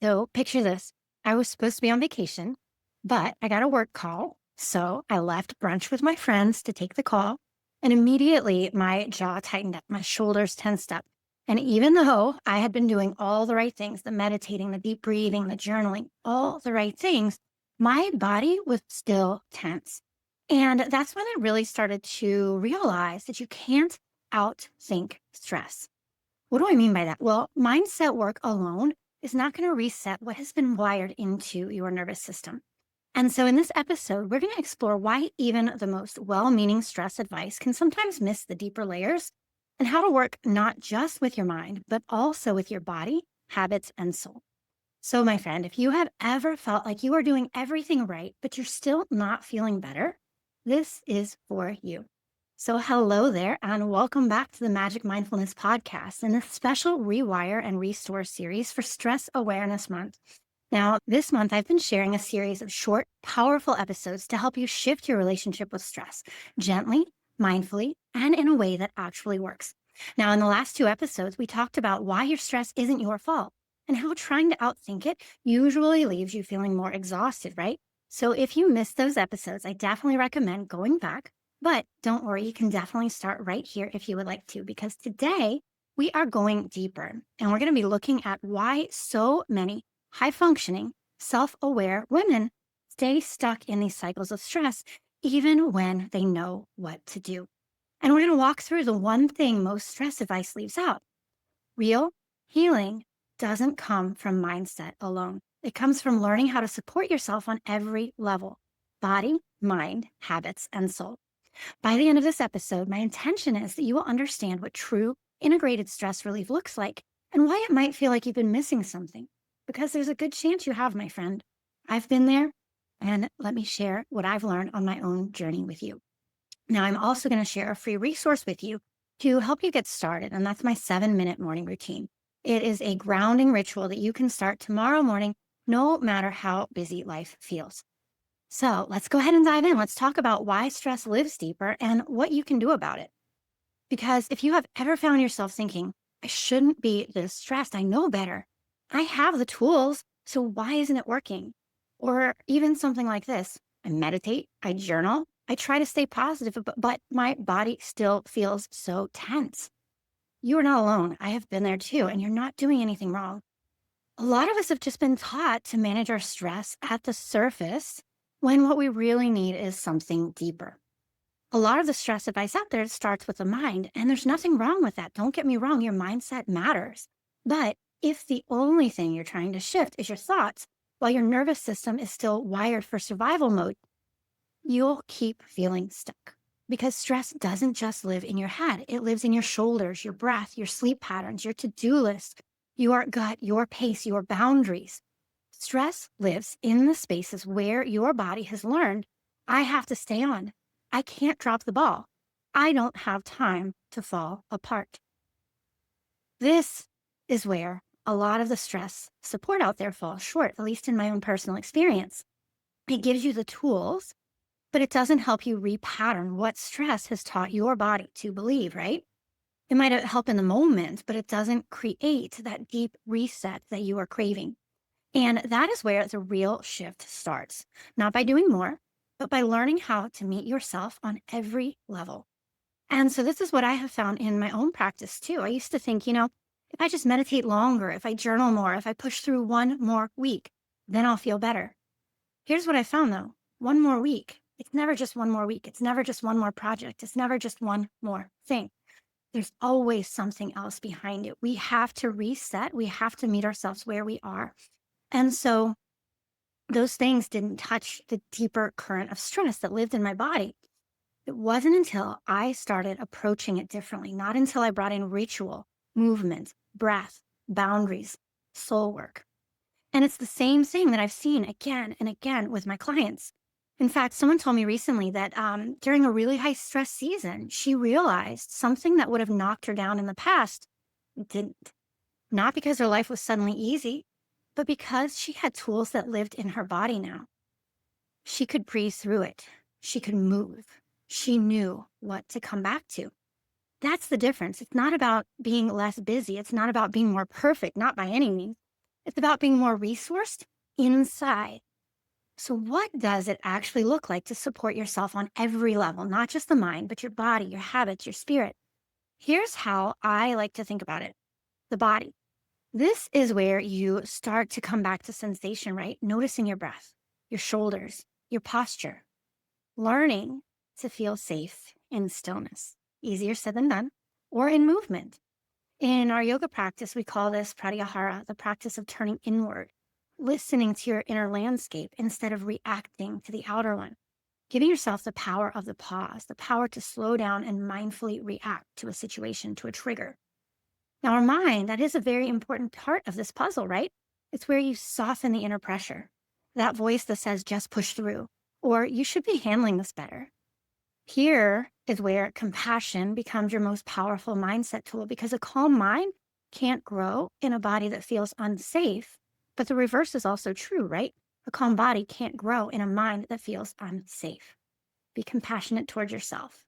So picture this. I was supposed to be on vacation, but I got a work call. So I left brunch with my friends to take the call. And immediately my jaw tightened up, my shoulders tensed up. And even though I had been doing all the right things, the meditating, the deep breathing, the journaling, all the right things, my body was still tense. And that's when I really started to realize that you can't outthink stress. What do I mean by that? Well, mindset work alone is not going to reset what has been wired into your nervous system. And so, in this episode, we're going to explore why even the most well meaning stress advice can sometimes miss the deeper layers and how to work not just with your mind, but also with your body, habits, and soul. So, my friend, if you have ever felt like you are doing everything right, but you're still not feeling better, this is for you. So, hello there, and welcome back to the Magic Mindfulness Podcast and this special Rewire and Restore series for Stress Awareness Month. Now, this month, I've been sharing a series of short, powerful episodes to help you shift your relationship with stress gently, mindfully, and in a way that actually works. Now, in the last two episodes, we talked about why your stress isn't your fault and how trying to outthink it usually leaves you feeling more exhausted, right? So, if you missed those episodes, I definitely recommend going back. But don't worry, you can definitely start right here if you would like to, because today we are going deeper and we're going to be looking at why so many high functioning, self aware women stay stuck in these cycles of stress, even when they know what to do. And we're going to walk through the one thing most stress advice leaves out. Real healing doesn't come from mindset alone. It comes from learning how to support yourself on every level: body, mind, habits, and soul. By the end of this episode, my intention is that you will understand what true integrated stress relief looks like and why it might feel like you've been missing something. Because there's a good chance you have, my friend. I've been there, and let me share what I've learned on my own journey with you. Now, I'm also going to share a free resource with you to help you get started, and that's my 7-minute morning routine. It is a grounding ritual that you can start tomorrow morning, no matter how busy life feels. So let's go ahead and dive in. Let's talk about why stress lives deeper and what you can do about it. Because if you have ever found yourself thinking, I shouldn't be this stressed, I know better, I have the tools, so why isn't it working? Or even something like this: I meditate, I journal, I try to stay positive, but my body still feels so tense. You are not alone. I have been there too, and you're not doing anything wrong. A lot of us have just been taught to manage our stress at the surface when what we really need is something deeper. A lot of the stress advice out there starts with the mind, and there's nothing wrong with that. Don't get me wrong, your mindset matters. But if the only thing you're trying to shift is your thoughts, while your nervous system is still wired for survival mode, you'll keep feeling stuck. Because stress doesn't just live in your head, it lives in your shoulders, your breath, your sleep patterns, your to do list, your gut, your pace, your boundaries. Stress lives in the spaces where your body has learned, I have to stay on. I can't drop the ball. I don't have time to fall apart. This is where a lot of the stress support out there falls short, at least in my own personal experience. It gives you the tools, but it doesn't help you repattern what stress has taught your body to believe, right? It might help in the moment, but it doesn't create that deep reset that you are craving. And that is where the real shift starts, not by doing more, but by learning how to meet yourself on every level. And so this is what I have found in my own practice too. I used to think, if I just meditate longer, if I journal more, if I push through one more week, then I'll feel better. Here's what I found though: one more week. It's never just one more week. It's never just one more project. It's never just one more thing. There's always something else behind it. We have to reset. We have to meet ourselves where we are. And so those things didn't touch the deeper current of stress that lived in my body. It wasn't until I started approaching it differently, not until I brought in ritual, movement, breath, boundaries, soul work. And it's the same thing that I've seen again and again with my clients. In fact, someone told me recently that during a really high stress season, she realized something that would have knocked her down in the past didn't. Not because her life was suddenly easy, but because she had tools that lived in her body now. She could breathe through it. She could move. She knew what to come back to. That's the difference. It's not about being less busy. It's not about being more perfect, not by any means. It's about being more resourced inside. So, what does it actually look like to support yourself on every level, not just the mind, but your body, your habits, your spirit? Here's how I like to think about it: the body. This is where you start to come back to sensation, right? Noticing your breath, your shoulders, your posture, learning to feel safe in stillness. Easier said than done, or in movement. In our yoga practice, we call this pratyahara, the practice of turning inward, listening to your inner landscape instead of reacting to the outer one, giving yourself the power of the pause, the power to slow down and mindfully react to a situation, to a trigger. Now, our mind, that is a very important part of this puzzle, right? It's where you soften the inner pressure, that voice that says, just push through, or you should be handling this better. Here is where compassion becomes your most powerful mindset tool because a calm mind can't grow in a body that feels unsafe. But the reverse is also true, right? A calm body can't grow in a mind that feels unsafe. Be compassionate towards yourself.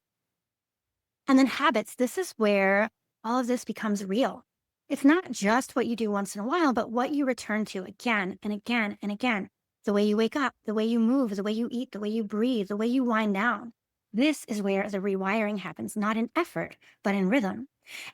And then habits, this is where all of this becomes real. It's not just what you do once in a while, but what you return to again and again and again. The way you wake up, the way you move, the way you eat, the way you breathe, the way you wind down. This is where the rewiring happens, not in effort, but in rhythm.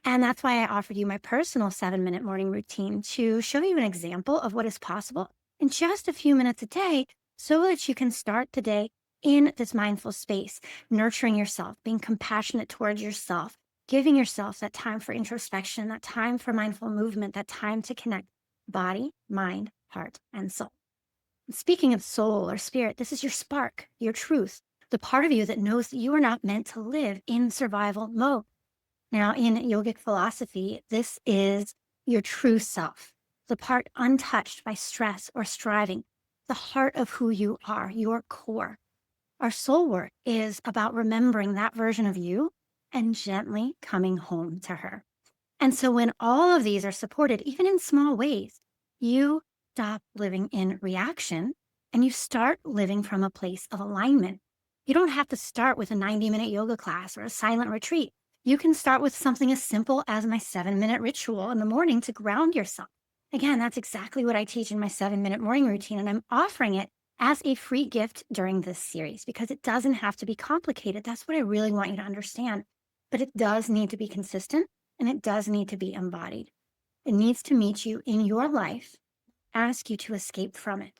And that's why I offered you my personal 7-minute morning routine to show you an example of what is possible in just a few minutes a day so that you can start the day in this mindful space, nurturing yourself, being compassionate towards yourself, giving yourself that time for introspection, that time for mindful movement, that time to connect body, mind, heart, and soul. Speaking of soul or spirit, this is your spark, your truth, the part of you that knows that you are not meant to live in survival mode. Now, in yogic philosophy, this is your true self, the part untouched by stress or striving, the heart of who you are, your core. Our soul work is about remembering that version of you and gently coming home to her. And so when all of these are supported, even in small ways, you stop living in reaction and you start living from a place of alignment. You don't have to start with a 90-minute yoga class or a silent retreat. You can start with something as simple as my 7-minute ritual in the morning to ground yourself. Again, that's exactly what I teach in my 7-minute morning routine, and I'm offering it as a free gift during this series because it doesn't have to be complicated. That's what I really want you to understand. But it does need to be consistent and it does need to be embodied. It needs to meet you in your life, ask you to escape from it.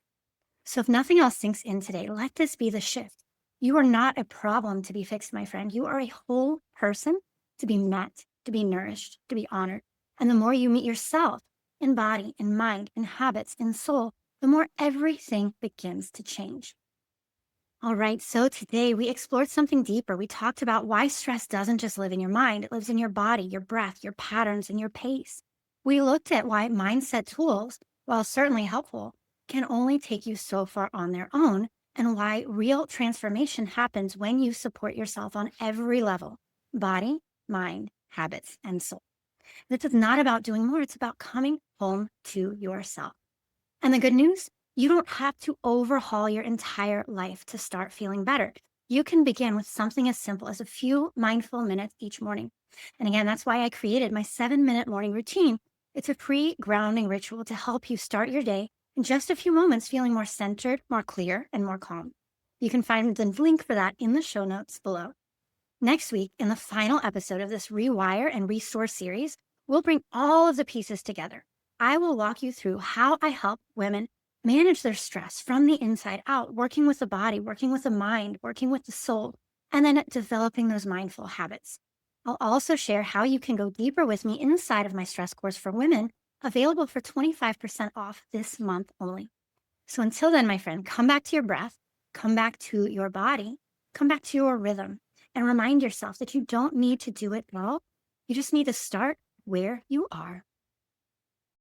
So if nothing else sinks in today, let this be the shift. You are not a problem to be fixed, my friend. You are a whole person to be met, to be nourished, to be honored. And the more you meet yourself in body, in mind, in habits, in soul, the more everything begins to change. All right, so today we explored something deeper. We talked about why stress doesn't just live in your mind, it lives in your body, your breath, your patterns, and your pace. We looked at why mindset tools, while certainly helpful, can only take you so far on their own, and why real transformation happens when you support yourself on every level: body, mind, habits, and soul. This is not about doing more, it's about coming home to yourself. And the good news, you don't have to overhaul your entire life to start feeling better. You can begin with something as simple as a few mindful minutes each morning. And again, that's why I created my 7-minute morning routine. It's a free grounding ritual to help you start your day in just a few moments, feeling more centered, more clear, and more calm. You can find the link for that in the show notes below. Next week, in the final episode of this Rewire and Restore series, we'll bring all of the pieces together. I will walk you through how I help women manage their stress from the inside out, working with the body, working with the mind, working with the soul, and then developing those mindful habits. I'll also share how you can go deeper with me inside of my stress course for women, available for 25% off this month only. So until then, my friend, come back to your breath, come back to your body, come back to your rhythm, and remind yourself that you don't need to do it all. You just need to start where you are.